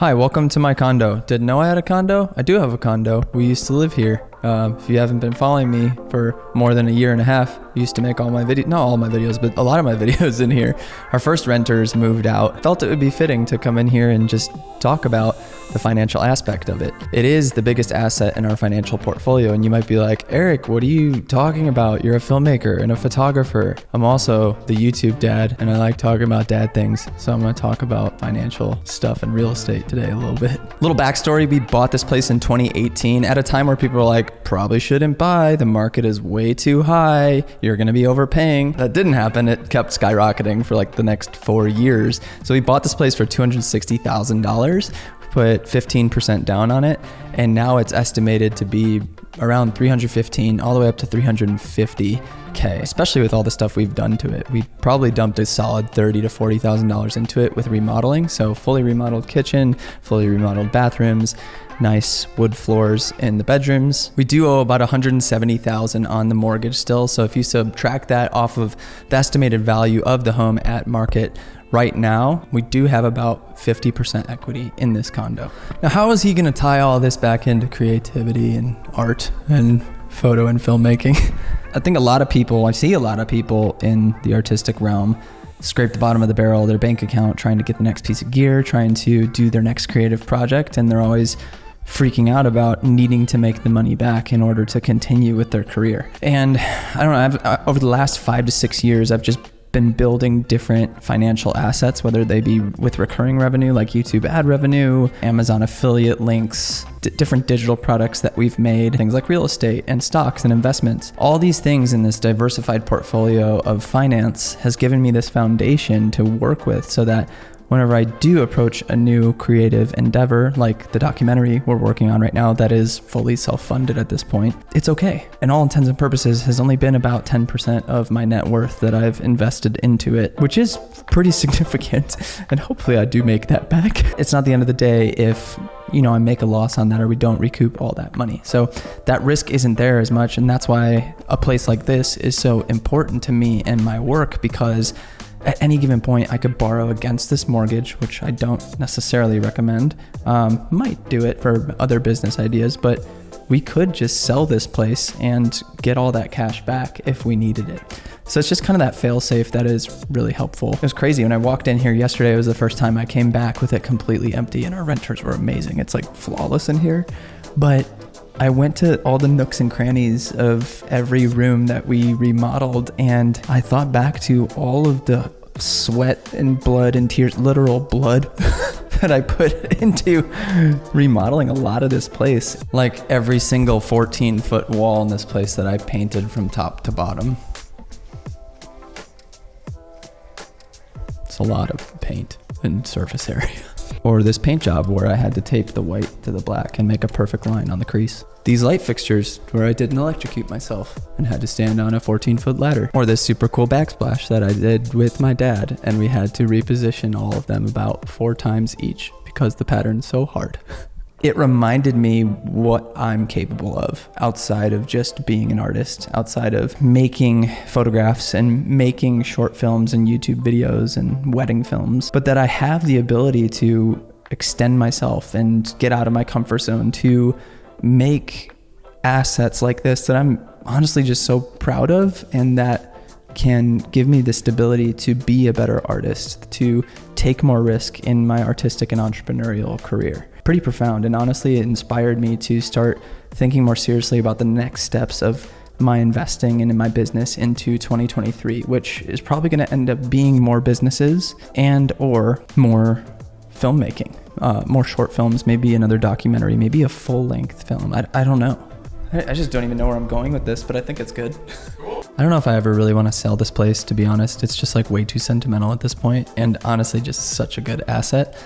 Hi, welcome to my condo. Didn't know I had a condo? I do have a condo. We used to live here. If you haven't been following me for more than a year and a half, I used to make all my videos, not all my videos, but a lot of my videos in here. Our first renters moved out. Felt it would be fitting to come in here and just talk about the financial aspect of it. It is the biggest asset in our financial portfolio. And you might be like, Eric, what are you talking about? You're a filmmaker and a photographer. I'm also the YouTube dad and I like talking about dad things. So I'm gonna talk about financial stuff and real estate today a little bit. Little backstory, we bought this place in 2018 at a time where people were like, probably shouldn't buy. The market is way too high. You're gonna be overpaying. That didn't happen. It kept skyrocketing for like the next 4 years. So we bought this place for $260,000. Put 15% down on it, and now it's estimated to be around 315 all the way up to 350K, especially with all the stuff we've done to it. We probably dumped a solid $30,000 to $40,000 into it with remodeling. So fully remodeled kitchen, fully remodeled bathrooms, nice wood floors in the bedrooms. We do owe about $170,000 on the mortgage still. So if you subtract that off of the estimated value of the home at market right now, we do have about 50% equity in this condo. Now, how is he gonna tie all this back into creativity and art and photo and filmmaking? I think I see a lot of people in the artistic realm scrape the bottom of the barrel of their bank account trying to get the next piece of gear, trying to do their next creative project, and they're always freaking out about needing to make the money back in order to continue with their career. And I don't know, over the last 5 to 6 years, I've just been building different financial assets, whether they be with recurring revenue like YouTube ad revenue, Amazon affiliate links, different digital products that we've made, things like real estate and stocks and investments. All these things in this diversified portfolio of finance has given me this foundation to work with so that whenever I do approach a new creative endeavor, like the documentary we're working on right now that is fully self-funded at this point, it's okay. And all intents and purposes has only been about 10% of my net worth that I've invested into it, which is pretty significant. And hopefully I do make that back. It's not the end of the day if I make a loss on that or we don't recoup all that money. So that risk isn't there as much. And that's why a place like this is so important to me and my work, because at any given point, I could borrow against this mortgage, which I don't necessarily recommend. Might do it for other business ideas, but we could just sell this place and get all that cash back if we needed it. So it's just kind of that fail-safe that is really helpful. It was crazy. When I walked in here yesterday, it was the first time I came back with it completely empty, and our renters were amazing. It's like flawless in here. But I went to all the nooks and crannies of every room that we remodeled, and I thought back to all of the sweat and blood and tears, literal blood, that I put into remodeling a lot of this place. Like every single 14-foot wall in this place that I painted from top to bottom. It's a lot of paint and surface area. Or this paint job where I had to tape the white to the black and make a perfect line on the crease. These light fixtures where I didn't electrocute myself and had to stand on a 14-foot ladder. Or this super cool backsplash that I did with my dad, and we had to reposition all of them about 4 times each because the pattern's so hard. It reminded me what I'm capable of outside of just being an artist, outside of making photographs and making short films and YouTube videos and wedding films, but that I have the ability to extend myself and get out of my comfort zone to make assets like this that I'm honestly just so proud of, and that can give me the stability to be a better artist, to take more risk in my artistic and entrepreneurial career. Pretty profound, and honestly it inspired me to start thinking more seriously about the next steps of my investing and in my business into 2023, which is probably going to end up being more businesses and or more filmmaking, more short films, maybe another documentary, maybe a full-length film. I don't know. I just don't even know where I'm going with this, but I think it's good. I don't know if I ever really want to sell this place, to be honest. It's just like way too sentimental at this point, and honestly just such a good asset.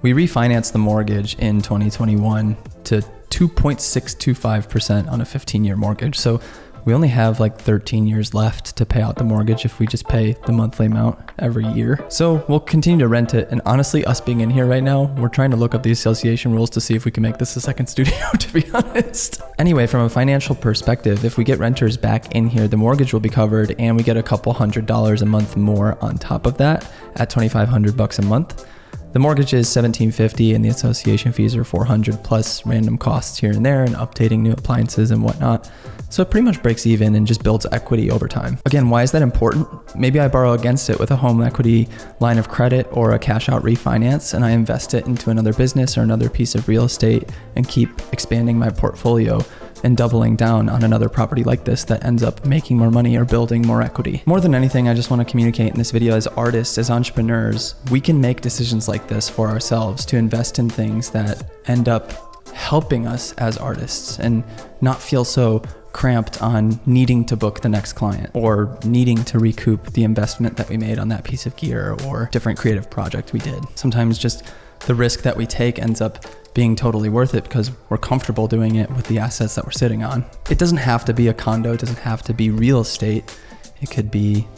We refinanced the mortgage in 2021 to 2.625% on a 15-year mortgage. So we only have like 13 years left to pay out the mortgage if we just pay the monthly amount every year. So we'll continue to rent it. And honestly, us being in here right now, we're trying to look up the association rules to see if we can make this a second studio, to be honest. Anyway, from a financial perspective, if we get renters back in here, the mortgage will be covered and we get a couple $100 a month more on top of that at $2,500 a month. The mortgage is $1,750 and the association fees are $400 plus random costs here and there and updating new appliances and whatnot. So it pretty much breaks even and just builds equity over time. Again, why is that important? Maybe I borrow against it with a home equity line of credit or a cash out refinance, and I invest it into another business or another piece of real estate and keep expanding my portfolio and doubling down on another property like this that ends up making more money or building more equity. More than anything, I just want to communicate in this video, as artists, as entrepreneurs, we can make decisions like this for ourselves to invest in things that end up helping us as artists and not feel so cramped on needing to book the next client or needing to recoup the investment that we made on that piece of gear or different creative project we did. Sometimes just the risk that we take ends up being totally worth it because we're comfortable doing it with the assets that we're sitting on. It doesn't have to be a condo, it doesn't have to be real estate. It could be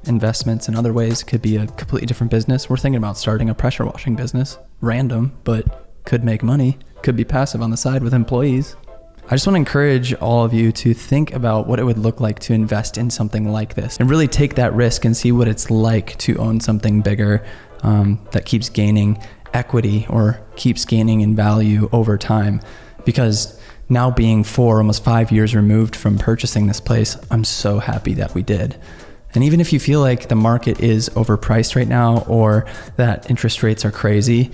investments in other ways. It could be a completely different business. We're thinking about starting a pressure washing business. Random, but could make money. Could be passive on the side with employees. I just want to encourage all of you to think about what it would look like to invest in something like this and really take that risk and see what it's like to own something bigger that keeps gaining equity or keeps gaining in value over time. Because now being 4, almost 5 years removed from purchasing this place, I'm so happy that we did. And even if you feel like the market is overpriced right now or that interest rates are crazy,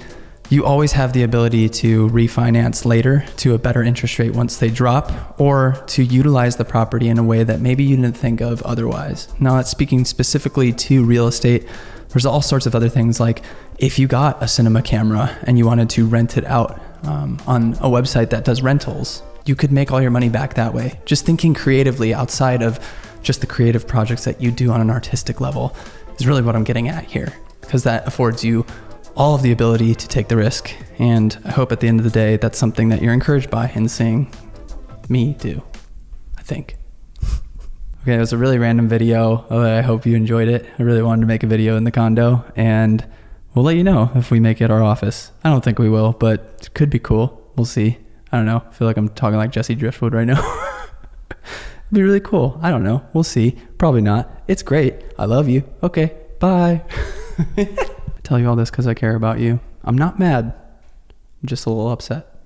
you always have the ability to refinance later to a better interest rate once they drop, or to utilize the property in a way that maybe you didn't think of otherwise. Not speaking specifically to real estate, there's all sorts of other things, like if you got a cinema camera and you wanted to rent it out on a website that does rentals, you could make all your money back that way. Just thinking creatively outside of just the creative projects that you do on an artistic level is really what I'm getting at here, because that affords you all of the ability to take the risk. And I hope at the end of the day, that's something that you're encouraged by in seeing me do, I think. Okay, it was a really random video. I hope you enjoyed it. I really wanted to make a video in the condo, and we'll let you know if we make it our office. I don't think we will, but it could be cool. We'll see. I don't know. I feel like I'm talking like Jesse Driftwood right now. It'd be really cool. I don't know. We'll see. Probably not. It's great. I love you. Okay, bye. I tell you all this because I care about you. I'm not mad. I'm just a little upset.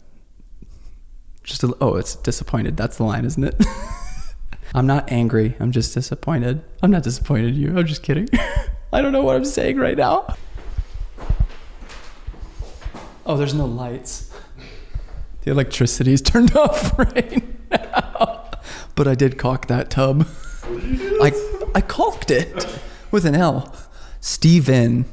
It's disappointed. That's the line, isn't it? I'm not angry. I'm just disappointed. I'm not disappointed in you. I'm just kidding. I don't know what I'm saying right now. Oh, there's no lights. The electricity's turned off right now. But I did caulk that tub. I caulked it with an L. Steven.